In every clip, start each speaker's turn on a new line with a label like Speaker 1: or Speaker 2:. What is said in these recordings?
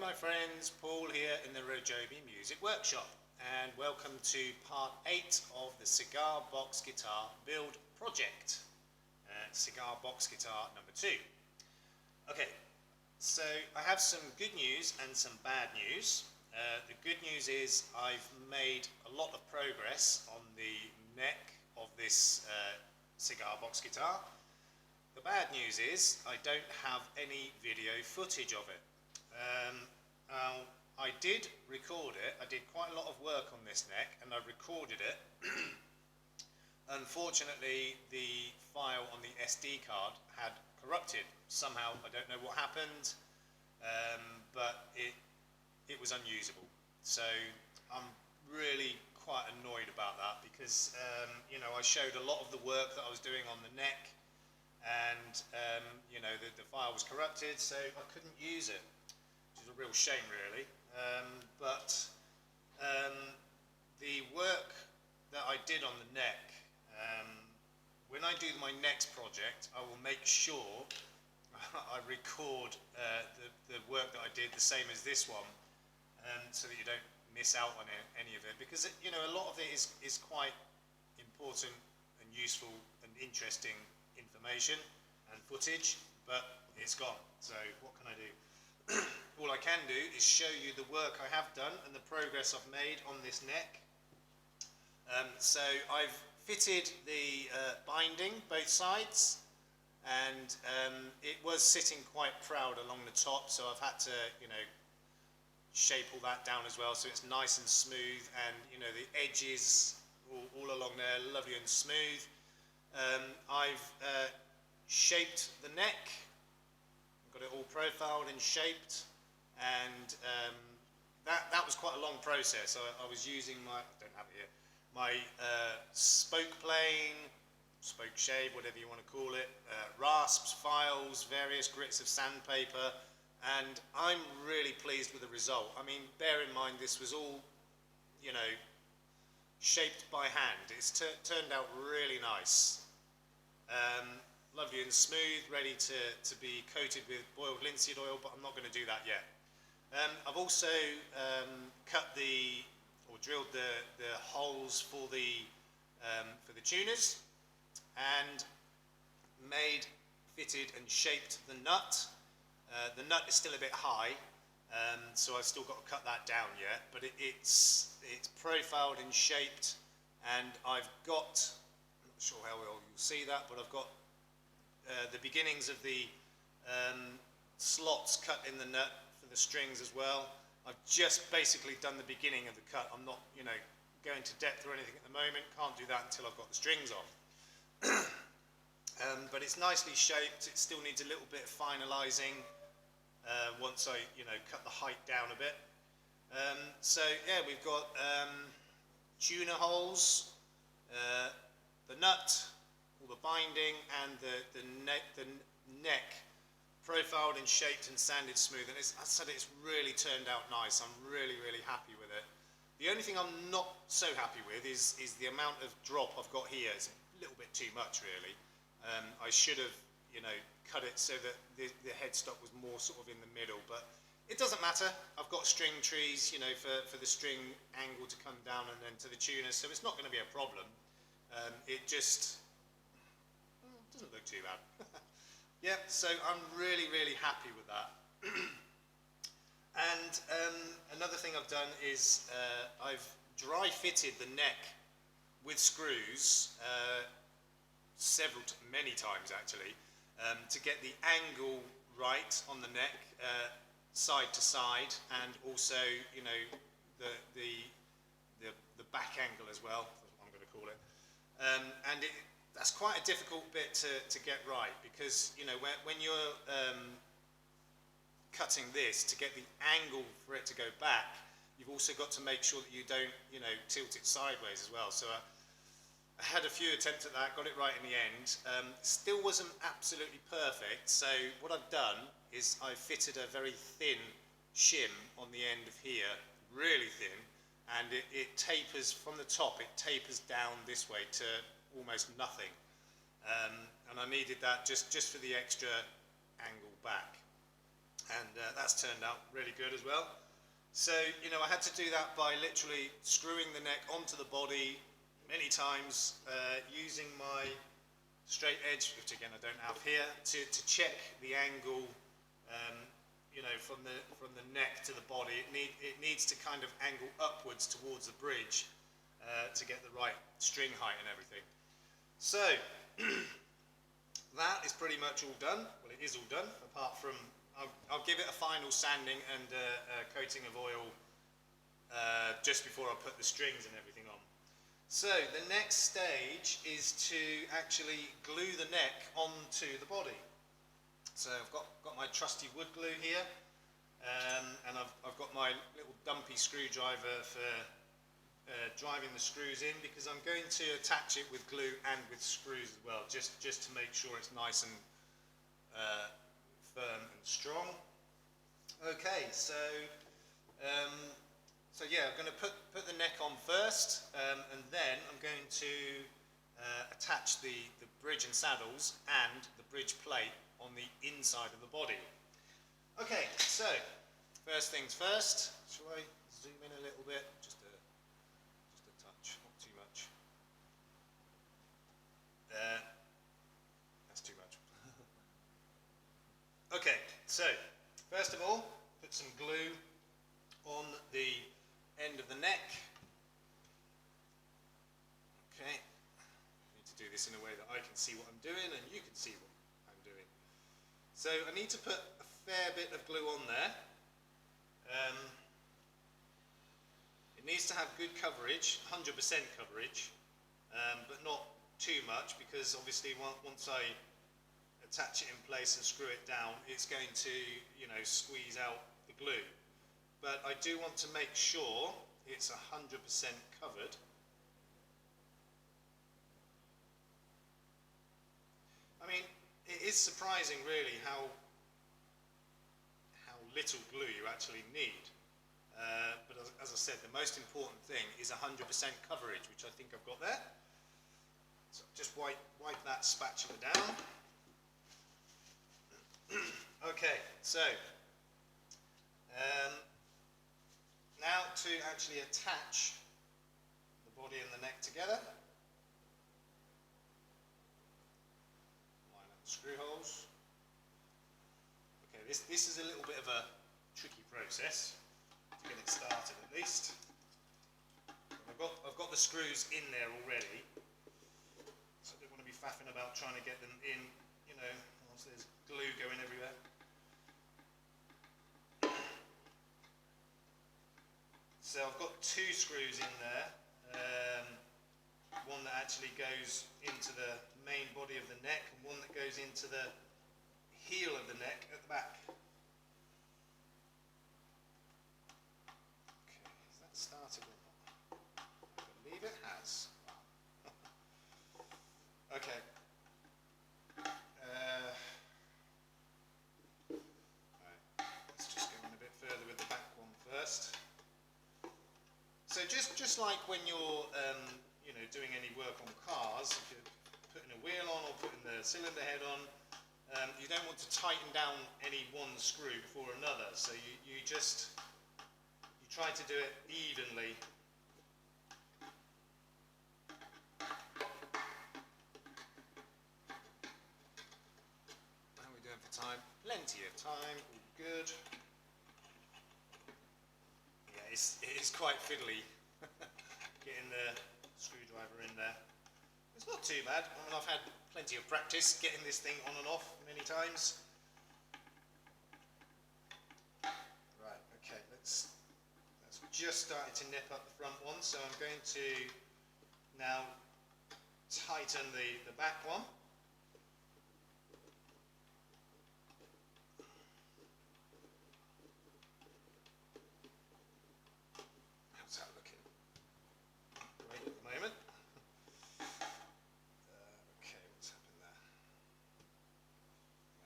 Speaker 1: my friends, Paul here in the RoJoBe Music Workshop, and welcome to part 8 of the cigar box guitar build project, cigar box guitar number 2. Okay, so I have some good news and some bad news. The good news is I've made a lot of progress on the neck of this cigar box guitar. The bad news is I don't have any video footage of it. I did record it. I did quite a lot of work on this neck and I recorded it. Unfortunately, the file on the SD card had corrupted somehow. I don't know what happened, but it was unusable. So I'm really quite annoyed about that because you know, I showed a lot of the work that I was doing on the neck, and you know, the file was corrupted, so I couldn't use it, which is a real shame really. But the work that I did on the neck, when I do my next project, I will make sure I record the work that I did the same as this one, so that you don't miss out on any of it, because you know, a lot of it is quite important and useful and interesting information and footage, but it's gone. So what can I do? All I can do is show you the work I have done and the progress I've made on this neck. So I've fitted the binding both sides, and it was sitting quite proud along the top, so I've had to, you know, shape all that down as well so it's nice and smooth, and you know, the edges all along there lovely and smooth. I've shaped the neck, got it all profiled and shaped, and that was quite a long process. I was using my, I don't have it here, my spoke plane, spoke shave, whatever you want to call it, rasps, files, various grits of sandpaper, and I'm really pleased with the result. I mean, bear in mind this was all, you know, shaped by hand. It's turned out really nice. Lovely and smooth, ready to be coated with boiled linseed oil, but I'm not going to do that yet. I've also drilled the holes for the tuners, and fitted and shaped the nut. The nut is still a bit high, so I've still got to cut that down yet, but it's profiled and shaped, and I've got, I'm not sure how well you'll see that, but I've got the beginnings of the slots cut in the nut for the strings as well. I've just basically done the beginning of the cut. I'm not, you know, going to depth or anything at the moment. Can't do that until I've got the strings on. But it's nicely shaped. It still needs a little bit of finalising once I, you know, cut the height down a bit. So yeah, we've got tuner holes, the nut, all the binding, and the neck profiled and shaped and sanded smooth. And I said it's really turned out nice. I'm really happy with it. The only thing I'm not so happy with is the amount of drop I've got here. It's a little bit too much really. I should have, you know, cut it so that the headstock was more sort of in the middle, but it doesn't matter. I've got string trees, you know, for the string angle to come down and then to the tuner, so it's not going to be a problem. It just doesn't look too bad. Yeah, so I'm really happy with that. And another thing I've done is I've dry fitted the neck with screws many times actually, to get the angle right on the neck, side to side, and also, you know, the back angle as well, that's what I'm going to call it. And that's quite a difficult bit to get right, because you know, when you're cutting this, to get the angle for it to go back, you've also got to make sure that you don't, you know, tilt it sideways as well. So I had a few attempts at that, got it right in the end. Still wasn't absolutely perfect, so what I've done is I've fitted a very thin shim on the end of here, really thin, and it tapers from the top, it tapers down this way to almost nothing. And I needed that just for the extra angle back. And that's turned out really good as well. So, you know, I had to do that by literally screwing the neck onto the body many times, using my straight edge, which again I don't have here, to check the angle, you know, from the neck to the body. It needs to kind of angle upwards towards the bridge to get the right string height and everything. So, that is pretty much all done. Well, it is all done, apart from I'll give it a final sanding and a coating of oil just before I put the strings and everything on. So the next stage is to actually glue the neck onto the body. So I've got my trusty wood glue here, and I've got my little dumpy screwdriver for driving the screws in, because I'm going to attach it with glue and with screws as well, just to make sure it's nice and firm and strong. Okay, so yeah, I'm going to put the neck on first, and then I'm going to attach the bridge and saddles and the bridge plate on the inside of the body. Okay, so first things first. Shall I zoom in a little bit? Just a touch, not too much. That's too much. Okay, so first of all, put some glue on the end of the neck. Okay, I need to do this in a way that I can see what I'm doing and you can see what I'm doing. So I need to put a fair bit of glue on there. It needs to have good coverage, 100% coverage, but not too much, because obviously once I attach it in place and screw it down, it's going to, you know, squeeze out the glue. But I do want to make sure it's 100% covered. I mean, it is surprising really how little glue you actually need. But as I said, the most important thing is 100% coverage, which I think I've got there. So just wipe that spatula down. Okay, so now to actually attach the body and the neck together. Line up the screw holes. Okay, this is a little bit of a tricky process to get it started at least. I've got the screws in there already, so I don't want to be faffing about trying to get them in, you know, whilst there's glue going everywhere. So I've got two screws in there, one that actually goes into the main body of the neck and one that goes into the heel of the neck at the back. Okay, has that started or not? I believe it has. Okay. Right. Let's just go in a bit further with the back one first. So just like when you're you know, doing any work on cars, if you're putting a wheel on or putting the cylinder head on, you don't want to tighten down any one screw before another. So you try to do it evenly. How are we doing for time? Plenty of time, all good. Yeah, it is quite fiddly getting the screwdriver in there. It's not too bad. I mean, I've had plenty of practice getting this thing on and off many times. Right, okay, let's just started to nip up the front one, so I'm going to now tighten the back one. How's that looking? Great at the moment. Okay, what's happened there?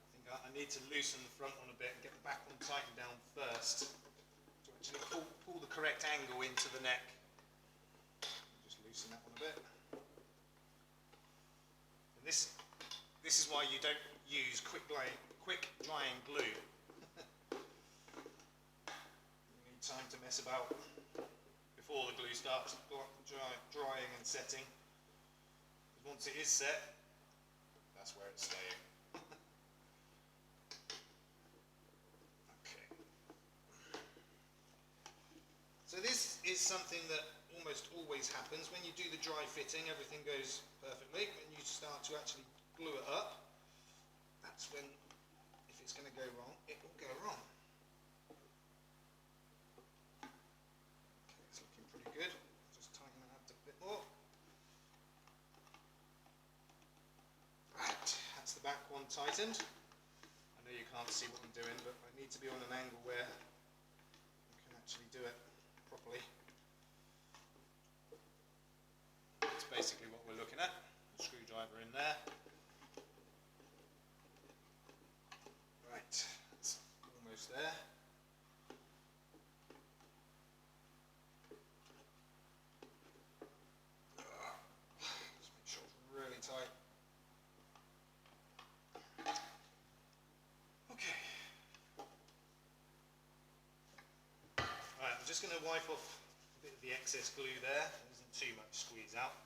Speaker 1: I think I need to loosen the front one a bit and get the back one tightened down first to actually pull the correct angle into the neck. Just loosen that one a bit. And this is why you don't use quick drying glue. mess about before the glue starts drying and setting. Once it is set, that's where it's staying. Okay. So this is something that almost always happens when you do the dry fitting. Everything goes perfectly. When you start to actually glue it up, that's when, if it's going to go wrong, it will go wrong. Okay, it's looking pretty good. I'll just tighten that up a bit more. Right, that's the back one tightened. I know you can't see what I'm doing, but I need to be on an angle where I can actually do it properly. That's basically what we're looking at. The screwdriver in there. Right, that's almost there. Just make sure it's really tight. Okay. Alright, I'm just going to wipe off a bit of the excess glue there. There isn't too much squeeze out.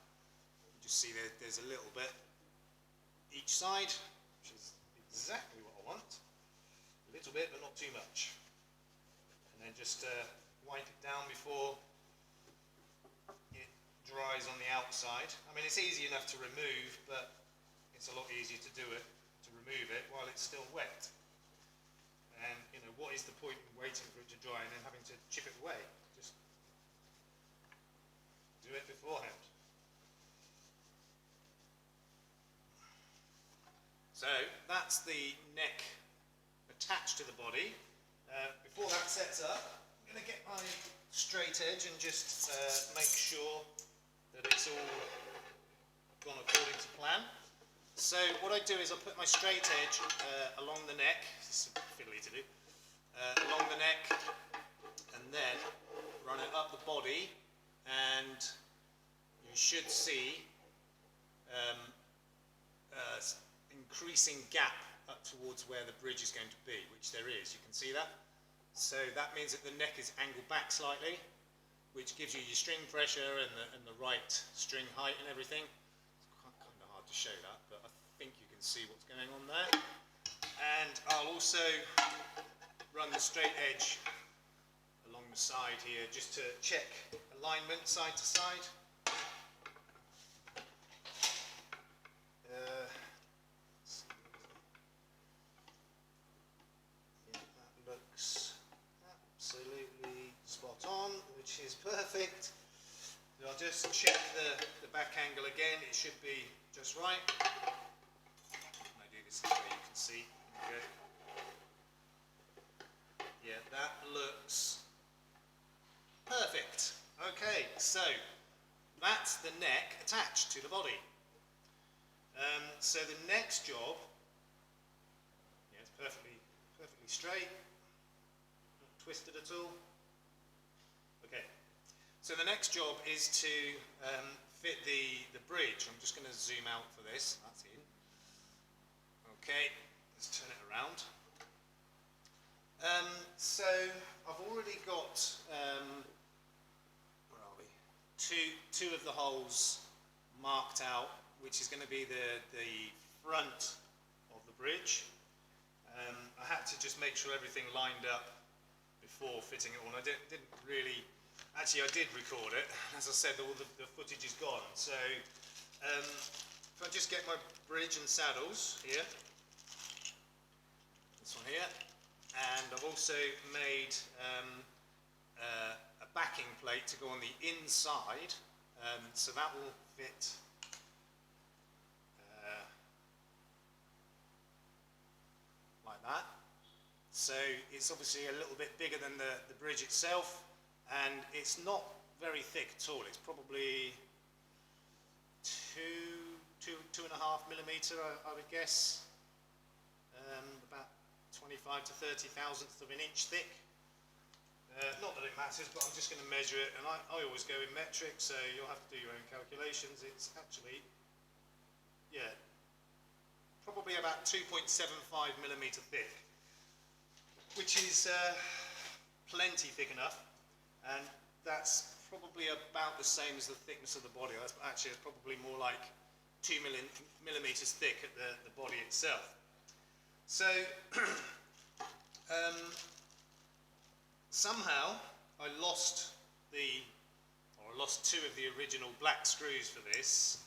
Speaker 1: You just see there's a little bit each side, which is exactly what I want. A little bit, but not too much. And then just wipe it down before it dries on the outside. I mean, it's easy enough to remove, but it's a lot easier to remove it while it's still wet. And you know, what is the point in waiting for it to dry and then having to chip it away? Just do it beforehand. So that's the neck attached to the body. Before that sets up, I'm going to get my straight edge and just make sure that it's all gone according to plan. So what I do is I put my straight edge along the neck. This is fiddly to do. Along the neck, and then run it up the body, and you should see increasing gap up towards where the bridge is going to be, which there is. You can see that. So that means that the neck is angled back slightly, which gives you your string pressure and the right string height and everything. It's kind of hard to show that, but I think you can see what's going on there. And I'll also run the straight edge along the side here just to check alignment side to side. Yeah, that looks absolutely spot on, which is perfect. So I'll just check the back angle again. It should be just right. And I do this so you can see. There we go. Yeah, that looks perfect. Okay, so that's the neck attached to the body. So the next job, yeah, it's perfectly straight, not twisted at all. Okay, so the next job is to fit the bridge. I'm just going to zoom out for this. That's in. Okay, let's turn it around. So I've already got where are we? Two of the holes marked out, which is going to be the front of the bridge. I had to just make sure everything lined up before fitting it on. I didn't really, actually I did record it. As I said, all the footage is gone. So if I just get my bridge and saddles here, this one here, and I've also made a backing plate to go on the inside, so that will fit like that. So it's obviously a little bit bigger than the bridge itself, and it's not very thick at all. It's probably 2.5 millimeter, I would guess, about 25 to 30 thousandths of an inch thick. Not that it matters, but I'm just going to measure it, and I always go in metric, so you'll have to do your own calculations. It's actually, yeah, probably about 2.75 millimeter thick, which is plenty thick enough. and that's probably about the same as the thickness of the body. That's actually it's probably more like 2 millimeters thick at the body itself. So somehow I lost two of the original black screws for this,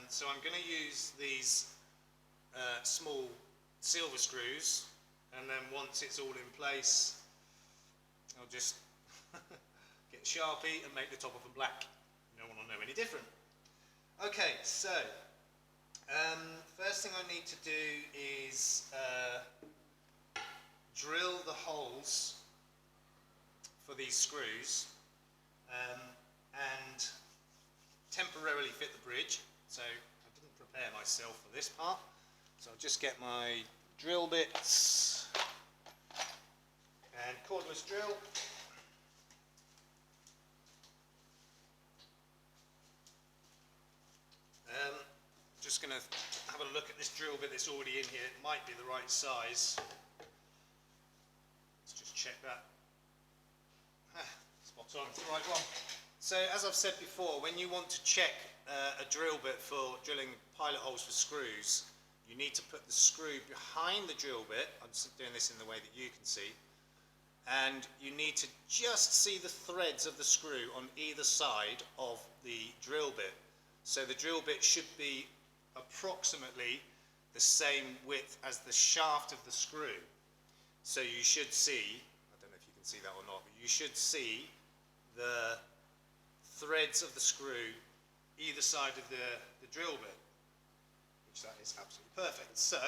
Speaker 1: so I'm going to use these small silver screws, and then once it's all in place I'll just get Sharpie and make the top of them black. No one will know any different. Okay, so first thing I need to do is drill the holes for these screws and temporarily fit the bridge. So I didn't prepare myself for this part, so I'll just get my drill bits and cordless drill. Just going to have a look at this drill bit that's already in here. It might be the right size. Let's just check that. Spot on, it's the right one. So as I've said before, when you want to check a drill bit for drilling pilot holes for screws, you need to put the screw behind the drill bit. I'm just doing this in the way that you can see. And you need to just see the threads of the screw on either side of the drill bit. So the drill bit should be approximately the same width as the shaft of the screw. So you should see, I don't know if you can see that or not, but you should see the threads of the screw either side of the drill bit, which that is absolutely perfect. So,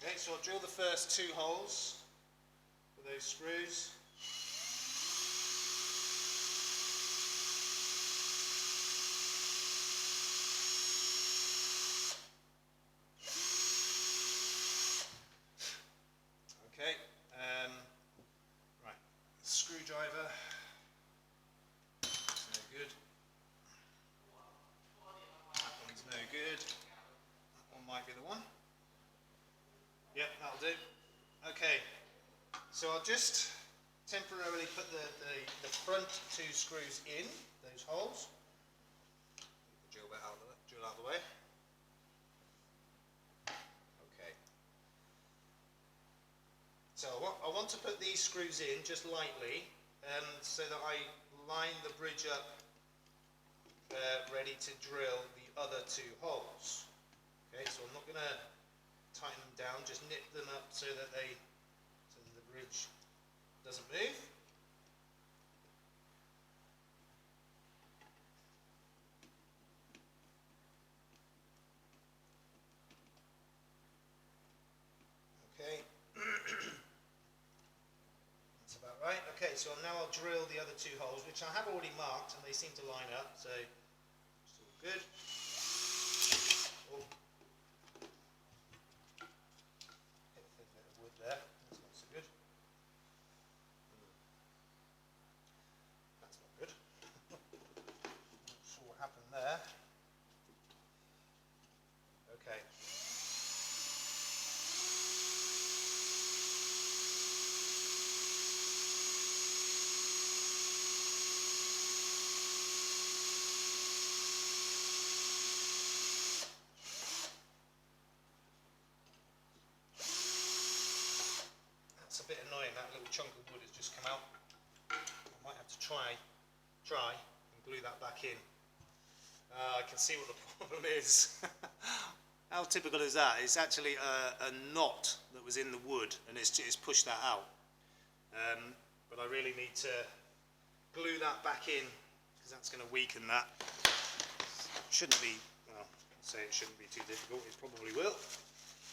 Speaker 1: okay, so I'll drill the first two holes for those screws. Okay, right, screwdriver, that's no good, that one's no good, that one might be the one, yep, that'll do. Okay, so I'll just temporarily put the front two screws in, those holes, drill out of the way. So I want to put these screws in just lightly, so that I line the bridge up ready to drill the other two holes. Okay, so I'm not going to tighten them down, just nip them up so that the bridge doesn't move. Okay. Right, okay, so now I'll drill the other two holes, which I have already marked, and they seem to line up, so it's all good. Oh. Hit a thin bit of wood there, that's not so good. That's not good. Not sure what happened there. Okay. It's a bit annoying, that little chunk of wood has just come out. I might have to try and glue that back in. I can see what the problem is. How typical is that? It's actually a knot that was in the wood, and it's pushed that out. But I really need to glue that back in, because that's going to weaken that. Shouldn't be, well, I'll say it shouldn't be too difficult, it probably will.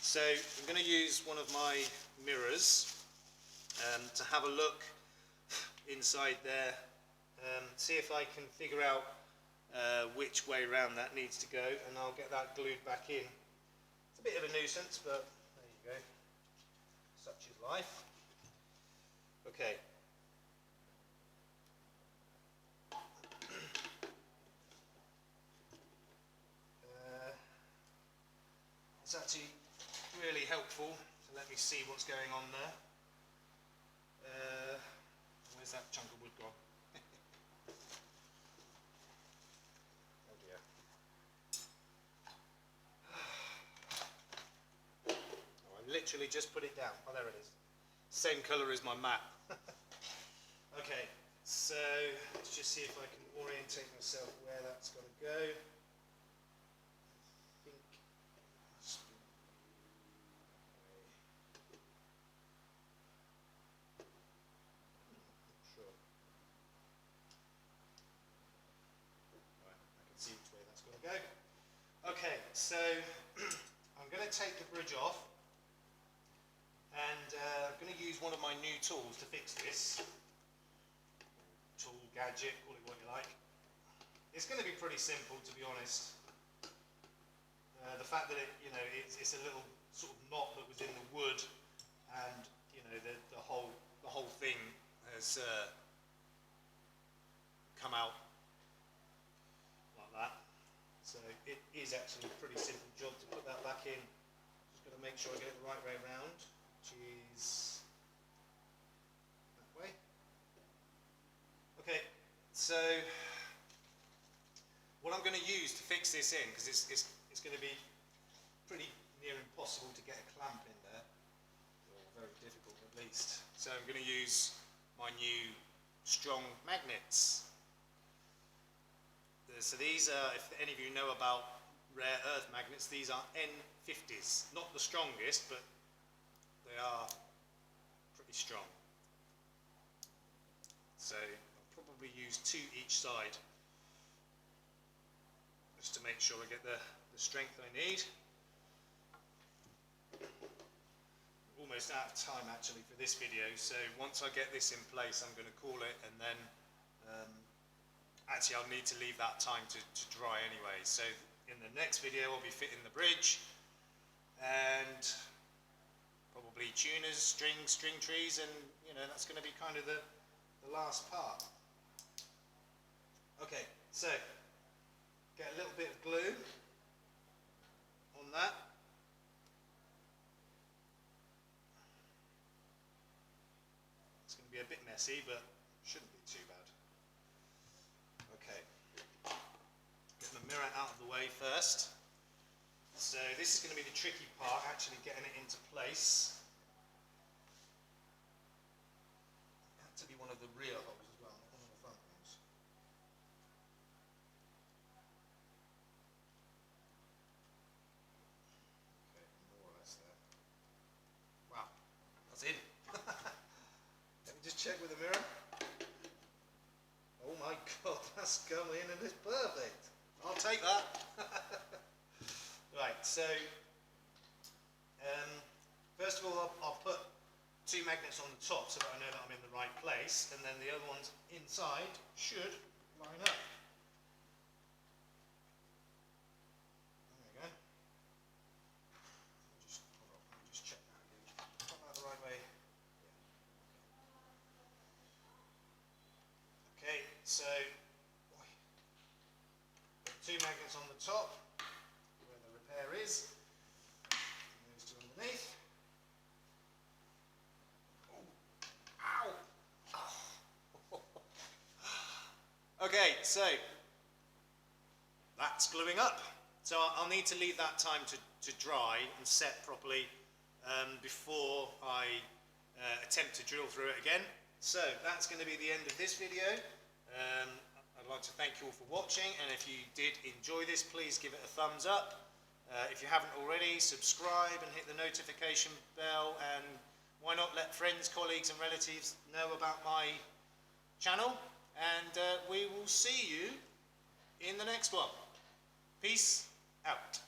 Speaker 1: So I'm going to use one of my mirrors to have a look inside there, see if I can figure out which way round that needs to go, and I'll get that glued back in. It's a bit of a nuisance, but there you go. Such is life. Okay. It's actually really helpful to let me see what's going on there. Where's that chunk of wood gone? Oh dear. Oh, I literally just put it down. Oh, there it is. Same colour as my map. Okay, so let's just see if I can orientate myself where that's going to go. I think it must be not sure. Right, I can see which way that's going to go. Okay, so I'm going to take the bridge off, and I'm going to use one of my new tools to fix this. Tool, gadget, call it what you like. It's going to be pretty simple, to be honest. The fact that it's a little sort of knot that was in the wood, and the whole thing has come out like that. So it is actually a pretty simple job to put that back in. Just got to make sure I get it the right way around, which is that way. Okay, so what I'm going to use to fix this in, because it's going to be pretty near impossible to get a clamp in there, or very difficult at least. So I'm going to use my new strong magnets. So these are, if any of you know about rare earth magnets, these are N50s. Not the strongest, but they are pretty strong. So probably use 2 each side, just to make sure I get the strength I need. Almost out of time actually for this video, so once I get this in place I'm going to call it, and then actually I'll need to leave that time to dry anyway. So in the next video I'll be fitting the bridge, and probably tuners, string trees, and that's going to be kind of the last part. Okay, so get a little bit of glue on that. It's going to be a bit messy, but shouldn't be too bad. Okay, get the mirror out of the way first. So this is going to be the tricky part, actually getting it into place. It had to be one of the rear holes as well, not one of the front ones. Okay, more or less there. Wow, that's in. Let me just check with the mirror. Oh my God, that's come in and it's perfect. I'll take that. Right, so first of all I'll put 2 magnets on the top so that I know that I'm in the right place, and then the other ones inside should line up. There we go. Let me just check that again. Got that the right way? Yeah. Okay, so put 2 magnets on the top where the repair is, and those 2 underneath. Okay, so that's gluing up. So I'll need to leave that time to dry and set properly before I attempt to drill through it again. So that's going to be the end of this video. I'd like to thank you all for watching, and if you did enjoy this, please give it a thumbs up. If you haven't already, subscribe and hit the notification bell, and why not let friends, colleagues and relatives know about my channel, and we will see you in the next one. Peace out.